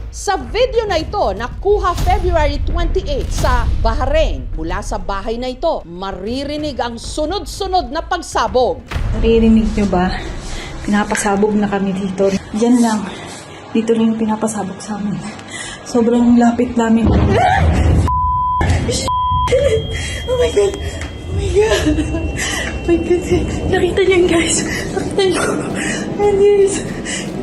Sa video na ito, nakuha February 28 sa Bahrain. Mula sa bahay na ito, maririnig ang sunod-sunod na pagsabog. Naririnig nyo ba? Pinapasabog na kami dito. Diyan lang. Dito rin yung pinapasabog sa amin. Sobrang lapit namin. Oh my God! Oh my God! Oh my God! Nakita niyan, guys! Nakita niyo! Ayan, guys!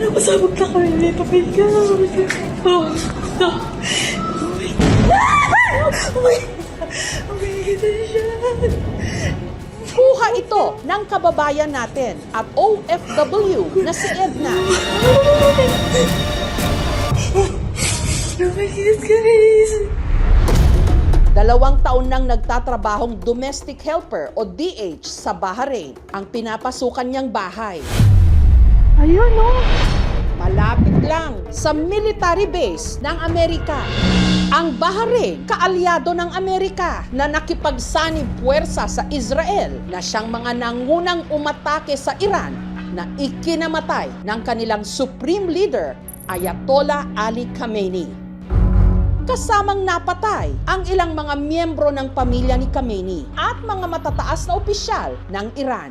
Pinapasabog na kami dito. Oh my God! Oh my God! Oh my God! Oh my God! Oh my God! Oh my God! Kuha ito ng kababayan natin at OFW na si Edna. Oh my God, guys! 2 taon nang nagtatrabahong domestic helper o DH sa Bahrain ang pinapasukan niyang bahay. Ayun, no? Malapit lang sa military base ng Amerika. Ang Bahrain, kaalyado ng Amerika na nakipagsanib puwersa sa Israel na siyang mga nangunang umatake sa Iran na ikinamatay ng kanilang supreme leader, Ayatollah Ali Khamenei. Kasamang napatay ang ilang mga miyembro ng pamilya ni Khamenei at mga matataas na opisyal ng Iran.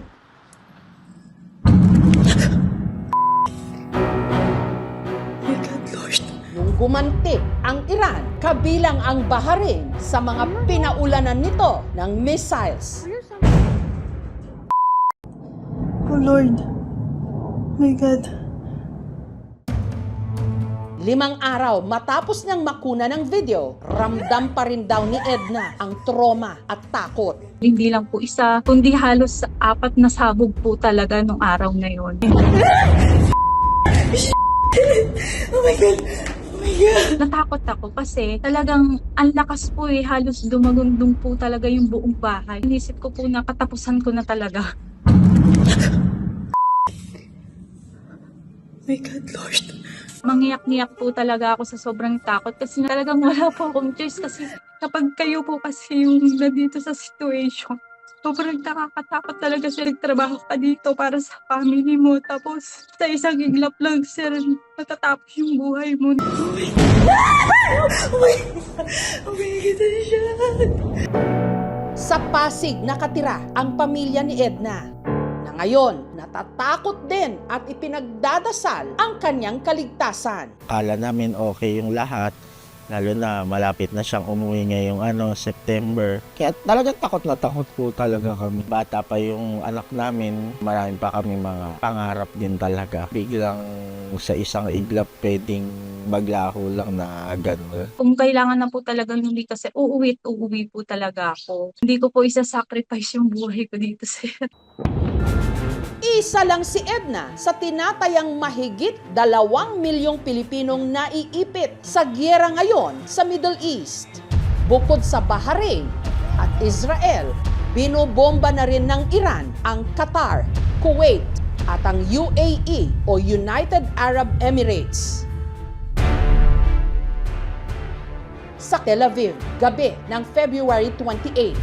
My God, Lord. Nung gumanti ang Iran, kabilang ang Bahrain sa mga pinaulanan nito ng missiles. Oh Lord. My God. 5 araw matapos niyang makuna ng video, ramdam pa rin daw ni Edna ang trauma at takot. Hindi lang po isa, kundi halos 4 na sabog po talaga nung araw na yun. Oh my God. Oh my God. Natakot ako kasi talagang ang lakas po halos dumagundong po talaga yung buong bahay. Inisip ko po na katapusan ko na talaga. My God, Lord. Mangyak-ngyak po talaga ako sa sobrang takot kasi talagang wala po akong choice kasi kapag kayo po kasi yung nandito sa situation, sobrang nakakatakot talaga siya. Nagtrabaho ka dito para sa family mo tapos sa isang iglap lang sir, natatapos yung buhay mo. Oh my God. Oh my God. Sa Pasig nakatira ang pamilya ni Edna. Na ngayon, natatakot din at ipinagdadasal ang kanyang kaligtasan. Akala namin okay yung lahat, lalo na malapit na siyang umuwi ngayong September. Kaya talagang takot na takot po talaga kami. Bata pa yung anak namin, marami pa kami mga pangarap din talaga. Biglang sa isang iglap pwedeng maglaho lang na gano'n. Kung kailangan na po talagang hindi kasi uuwi po talaga ako. Hindi ko po isa-sacrifice yung buhay ko dito sir. Isa lang si Edna sa tinatayang mahigit 2 milyong Pilipinong naiipit sa giyera ngayon sa Middle East. Bukod sa Bahrain at Israel, binobomba na rin ng Iran ang Qatar, Kuwait at ang UAE o United Arab Emirates. Sa Tel Aviv, gabi ng February 28,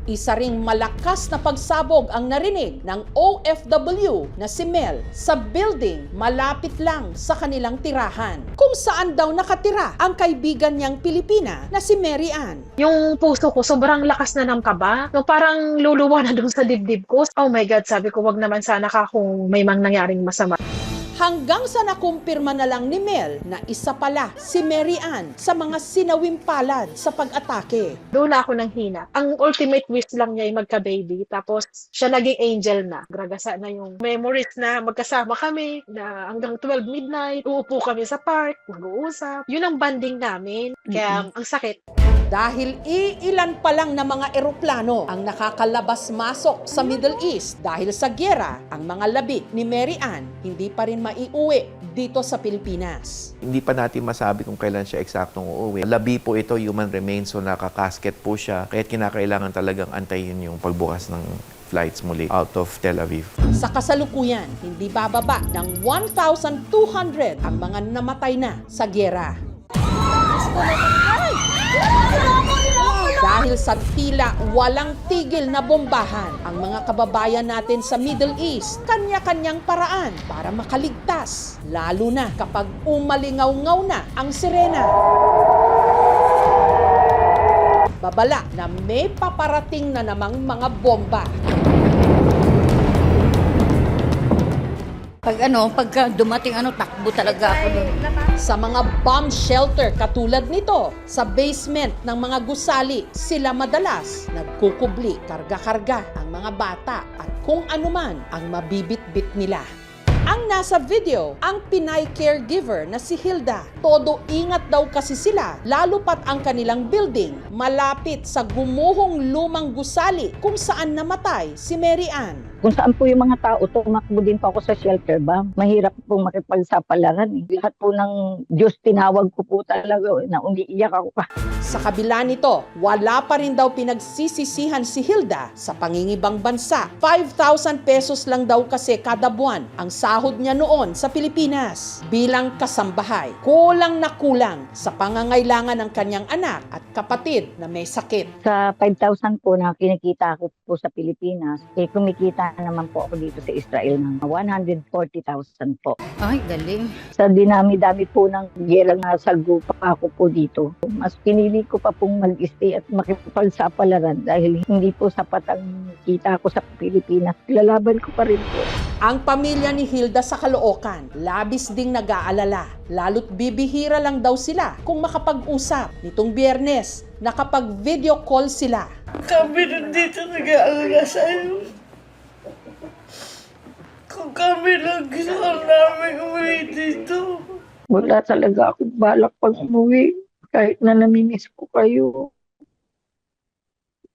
isa ring malakas na pagsabog ang narinig ng OFW na si Mel sa building malapit lang sa kanilang tirahan, kung saan daw nakatira ang kaibigan niyang Pilipina na si Mary Ann. Yung puso ko, sobrang lakas na ng kaba. No, parang luluwa na dun sa dibdib ko. Oh my God, sabi ko, wag naman sana ka kung may mang nangyaring masama. Hanggang sa nakumpirma na lang ni Mel na isa pala si Mary Ann sa mga sinawing palad sa pag-atake. Doon ako ng hina. Ang ultimate wish lang niya ay magka-baby. Tapos, siya naging angel na. Gragasa na yung memories na magkasama kami, na hanggang 12 midnight, uupo kami sa park, mag-uusap. Yun ang banding namin. Kaya, ang sakit. Dahil iilan pa lang na mga eroplano ang nakakalabas-masok sa Middle East dahil sa giyera, ang mga labi ni Mary Ann hindi pa rin maiuwi dito sa Pilipinas. Hindi pa natin masabi kung kailan siya eksaktong uuwi. Labi po ito, human remains, so nakakasket po siya. Kaya kinakailangan talagang antayin yung pagbukas ng flights muli out of Tel Aviv. Sa kasalukuyan, hindi bababa ng 1,200 ang mga namatay na sa giyera. Dahil sa tila walang tigil na bombahan, ang mga kababayan natin sa Middle East, kanya-kanyang paraan para makaligtas, lalo na kapag umalingaw-ngaw na ang sirena. Babala na may paparating na namang mga bomba. Pagka dumating takbo talaga ako doon. Sa mga bomb shelter katulad nito, sa basement ng mga gusali, sila madalas nagkukubli, karga-karga ang mga bata at kung anuman ang mabibitbit nila. Ang nasa video, ang Pinay caregiver na si Hilda. Todo ingat daw kasi sila, lalo pat ang kanilang building malapit sa gumuhong lumang gusali kung saan namatay si Mary Ann. Kung saan po yung mga tao, tumakbo din po ako sa shelter ba? Mahirap pong makipagsapalaran eh. Lahat po ng Diyos tinawag ko po talaga na umiiyak ako pa. Sa kabila nito, wala pa rin daw pinagsisisihan si Hilda sa pangingibang bansa. 5,000 pesos lang daw kasi kada buwan ang sahod niya noon sa Pilipinas. Bilang kasambahay, kulang na kulang sa pangangailangan ng kanyang anak at kapatid na may sakit. Sa 5,000 po na kinikita ko po sa Pilipinas, kumikita naman po ako dito sa Israel ng 140,000 po. Ay, galing. Sa dinami-dami po ng gera na sagupa ako po dito, mas pinili ko pa pong mag-stay at makipagsapalaran dahil hindi po sapat ang kita ko sa Pilipinas. Lalaban ko pa rin po. Ang pamilya ni Hilda sa Caloocan, labis ding nag-aalala. Lalo't bibihira lang daw sila kung makapag-usap. Nitong Biyernes, nakapag-video call sila. Kami rin dito nag-aalala sa'yo. Kung kami lang gusto namin umuwi dito. Wala talaga akong balak pag umuwi kahit na namimiss ko kayo.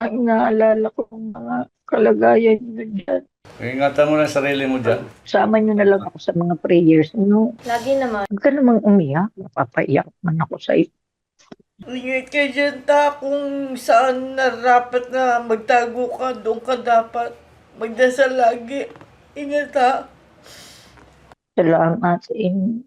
Ang naalala ko ng mga kalagayan nyo dyan. Ingatan mo na sarili mo dyan. Sama nyo na lang ako sa mga prayers. No? Lagi naman. Huwag ka namang umiyak. Napapaiyak man ako sa iyo. Ingat ka dyan, ta. Kung saan narapat na magtago ka, doon ka dapat magdasal lagi. Ingat, ha. Salamat sa inyo.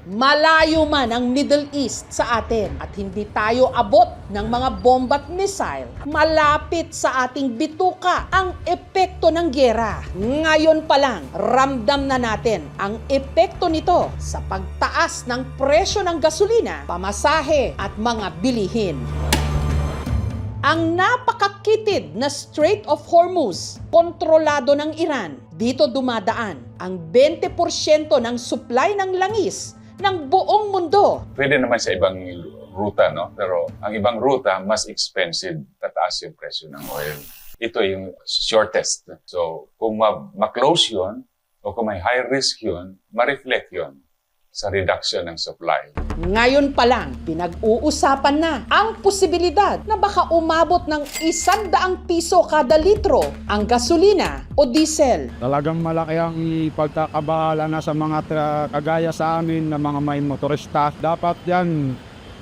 Malayo man ang Middle East sa atin at hindi tayo abot ng mga bomba at missile, malapit sa ating bituka ang epekto ng giyera. Ngayon pa lang, ramdam na natin ang epekto nito sa pagtaas ng presyo ng gasolina, pamasahe at mga bilihin. Ang napakakitid na Strait of Hormuz, kontrolado ng Iran. Dito dumadaan ang 20% ng supply ng langis ng buong mundo. Pwede naman sa ibang ruta, no? Pero ang ibang ruta, mas expensive, tataas yung presyo ng oil. Ito yung shortest. So, kung ma-close yun, o kung may high risk yun, ma-reflect yun sa reduction ng supply. Ngayon pa lang, pinag-uusapan na ang posibilidad na baka umabot ng 100 piso kada litro ang gasolina o diesel. Talagang malaki ang pagkakabahala na sa mga kagaya sa amin na mga may motorista. Dapat yan,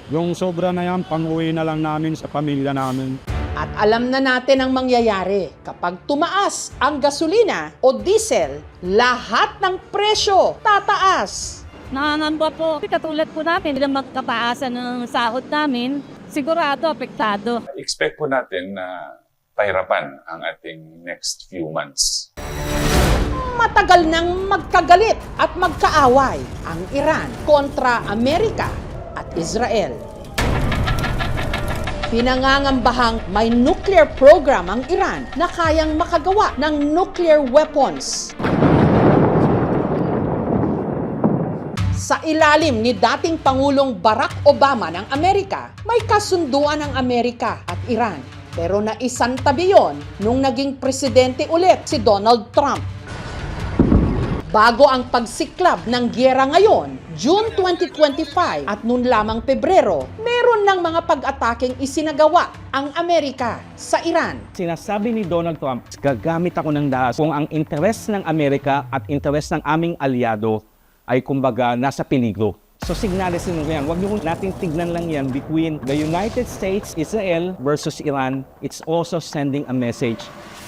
yung sobra na yan, pang-uwi na lang namin sa pamilya namin. At alam na natin ang mangyayari. Kapag tumaas ang gasolina o diesel, lahat ng presyo tataas. Nangangamba po. Katulad po namin na magkapaasan ng sahod namin, sigurado apektado. Expect po natin na pahirapan ang ating next few months. Matagal nang magkagalit at magkaaway ang Iran kontra Amerika at Israel. Pinangangambahang may nuclear program ang Iran na kayang makagawa ng nuclear weapons. Sa ilalim ni dating Pangulong Barack Obama ng Amerika, may kasunduan ng Amerika at Iran. Pero naisantabi yon nung naging presidente ulit si Donald Trump. Bago ang pagsiklab ng giyera ngayon, June 2025 at noon lamang Pebrero, meron ng mga pag-ataking isinagawa ang Amerika sa Iran. Sinasabi ni Donald Trump, gagamit ako ng dahas kung ang interes ng Amerika at interes ng aming aliado ay kumbaga nasa peligro. So signales nyo yan. Huwag nyo natin tignan lang yan between the United States, Israel versus Iran. It's also sending a message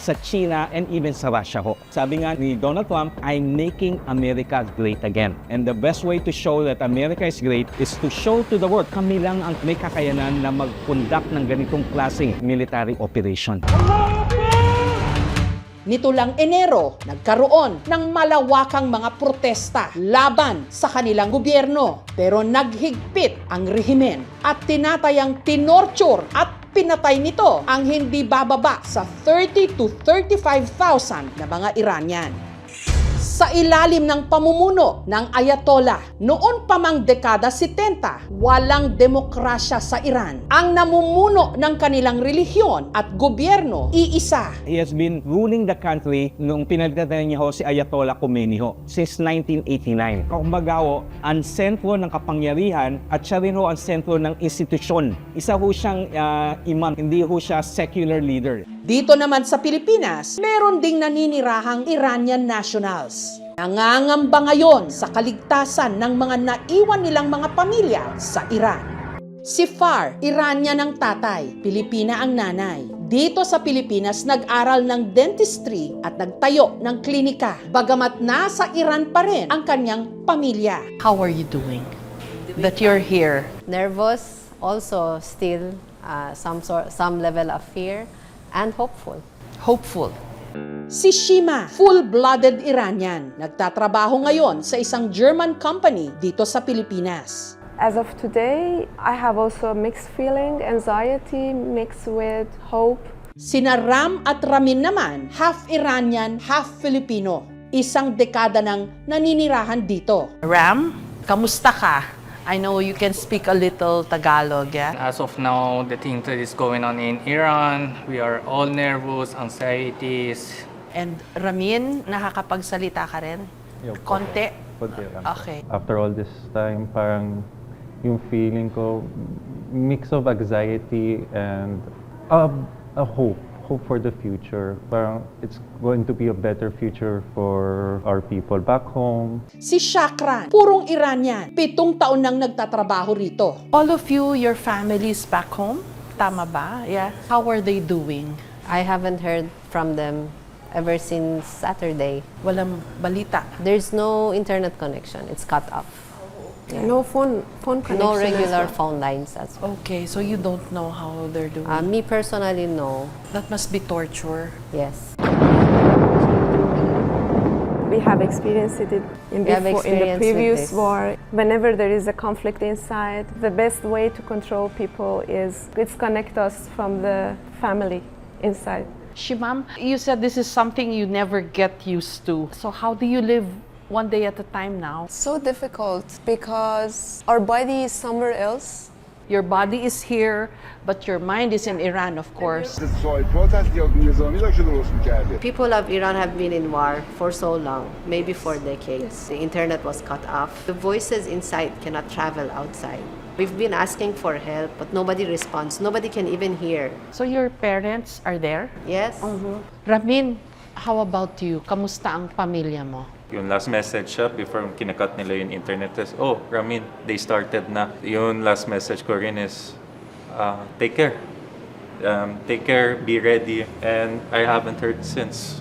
sa China, and even sa Russia ho. Sabi nga ni Donald Trump, I'm making America great again. And the best way to show that America is great is to show to the world kami lang ang may kakayanan na mag-conduct ng ganitong klaseng military operation. Nito lang Enero, nagkaroon ng malawakang mga protesta laban sa kanilang gobyerno. Pero naghigpit ang rehimen at tinatayang tinorture at pinatay nito ang hindi bababa sa 30 to 35,000 na mga Iranian. Sa ilalim ng pamumuno ng Ayatollah, noon pa mang dekada 70, walang demokrasya sa Iran. Ang namumuno ng kanilang relihiyon at gobyerno, iisa. He has been ruling the country nung pinalitan niya ho si Ayatollah Khomeini ho since 1989. Kumbaga ho, ang sentro ng kapangyarihan at siya rin ho ang sentro ng institusyon. Isa ho siyang imam, hindi ho siya secular leader. Dito naman sa Pilipinas, meron ding naninirahang Iranian nationals. Nangangamba ngayon sa kaligtasan ng mga naiwan nilang mga pamilya sa Iran. Si Far, Iranian ang tatay, Pilipina ang nanay. Dito sa Pilipinas, nag-aral ng dentistry at nagtayo ng klinika. Bagamat nasa Iran pa rin ang kanyang pamilya. How are you doing that you're here? Nervous, also still some level of fear, and hopeful. Hopeful. Si Shima, full-blooded Iranian, nagtatrabaho ngayon sa isang German company dito sa Pilipinas. As of today, I have also mixed feeling, anxiety mixed with hope. Sina Ram at Ramin naman, half Iranian, half Filipino. Isang dekada nang naninirahan dito. Ram, kamusta ka? I know you can speak a little Tagalog, yeah? As of now, the thing that is going on in Iran, we are all nervous, anxieties. And Ramin, nakakapagsalita ka rin? Konti? Okay. After all this time, parang yung feeling ko, mix of anxiety and a hope for the future. Parang it's going to be a better future for our people back home. Si Shakran, purong Iranian, 7 taon nang nagtatrabaho rito. All of you, your families back home? Tama ba? Yeah. How are they doing? I haven't heard from them ever since Saturday. Walang balita. There's no internet connection. It's cut off. Yeah. No phone connection. No regular phone lines as well. Okay, so you don't know how they're doing? Me personally, no. That must be torture. Yes. We have experienced it in the previous war. Whenever there is a conflict inside, the best way to control people is disconnect us from the family inside. Shimam, you said this is something you never get used to. So how do you live one day at a time now? So difficult because our body is somewhere else. Your body is here, but your mind is in Iran, of course. People of Iran have been in war for so long, maybe 4 decades. The internet was cut off. The voices inside cannot travel outside. We've been asking for help, but nobody responds. Nobody can even hear. So your parents are there? Yes. Ramin, how about you? Kamusta ang pamilya mo? Yung last message siya before kinakat nila yung internet is, oh, Ramin, they started na. Yung last message ko rin is, take care. Take care, be ready. And I haven't heard since.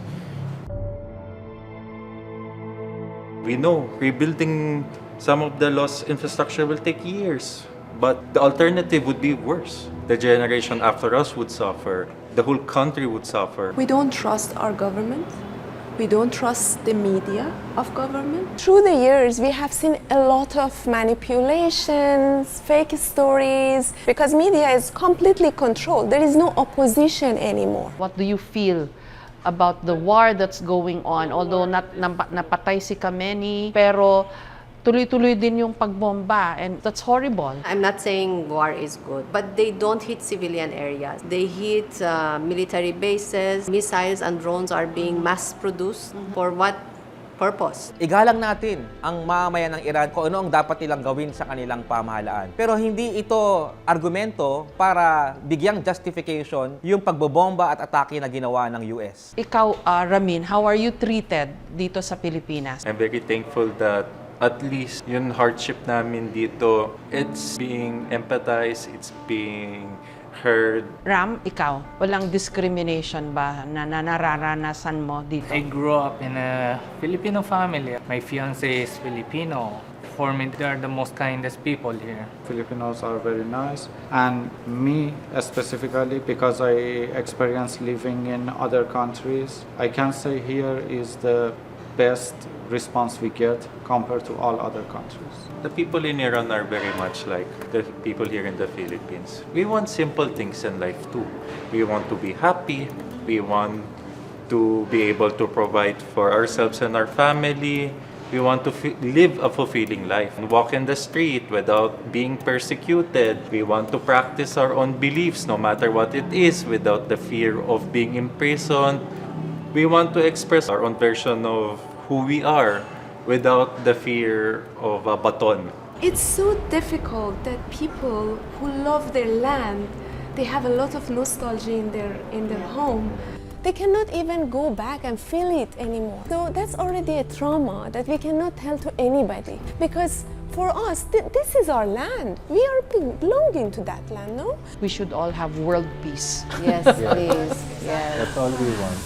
We know rebuilding some of the lost infrastructure will take years. But the alternative would be worse. The generation after us would suffer. The whole country would suffer. We don't trust our government. We don't trust the media of government. Through the years, we have seen a lot of manipulations, fake stories, because media is completely controlled. There is no opposition anymore. What do you feel about the war that's going on? Although napatay si Khamenei, pero tuloy-tuloy din yung pagbomba, and that's horrible. I'm not saying war is good, but they don't hit civilian areas. They hit military bases. Missiles and drones are being mass-produced. For what purpose? Igalang natin ang mamamayan ng Iran kung ano ang dapat nilang gawin sa kanilang pamahalaan. Pero hindi ito argumento para bigyang justification yung pagbobomba at atake na ginawa ng US. Ikaw, Ramin, how are you treated dito sa Pilipinas? I'm very thankful that at least yung hardship namin dito, it's being empathized, it's being heard. Ram, ikaw, walang discrimination ba na nararanasan mo dito? I grew up in a Filipino family. My fiance is Filipino. For me, they are the most kindest people here. Filipinos are very nice, and me specifically, because I experienced living in other countries, I can say here is the best response we get compared to all other countries. The people in Iran are very much like the people here in the Philippines. We want simple things in life too. We want to be happy. We want to be able to provide for ourselves and our family. We want to live a fulfilling life and walk in the street without being persecuted. We want to practice our own beliefs no matter what it is without the fear of being imprisoned. We want to express our own version of who we are without the fear of a baton. It's so difficult that people who love their land, they have a lot of nostalgia in their home. They cannot even go back and feel it anymore. So that's already a trauma that we cannot tell to anybody. Because for us, this is our land. We are belonging to that land, no? We should all have world peace. Yes, please. Yes. That's all we want.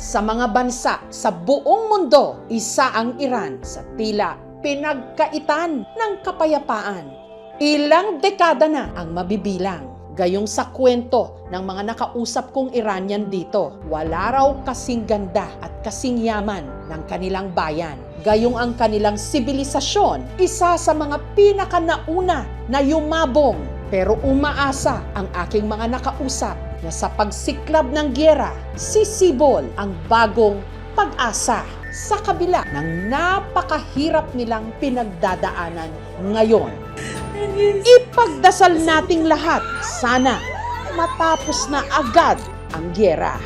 Sa mga bansa sa buong mundo, isa ang Iran sa tila pinagkaitan ng kapayapaan. Ilang dekada na ang mabibilang. Gayong sa kwento ng mga nakausap kong Iranian dito, wala raw kasing ganda at kasing yaman ng kanilang bayan. Gayong ang kanilang sibilisasyon, isa sa mga pinakanauna na yumabong. Pero umaasa ang aking mga nakausap na sa pagsiklab ng gyera, sisibol ang bagong pag-asa sa kabila ng napakahirap nilang pinagdadaanan ngayon. Ipagdasal nating lahat, sana matapos na agad ang gyera.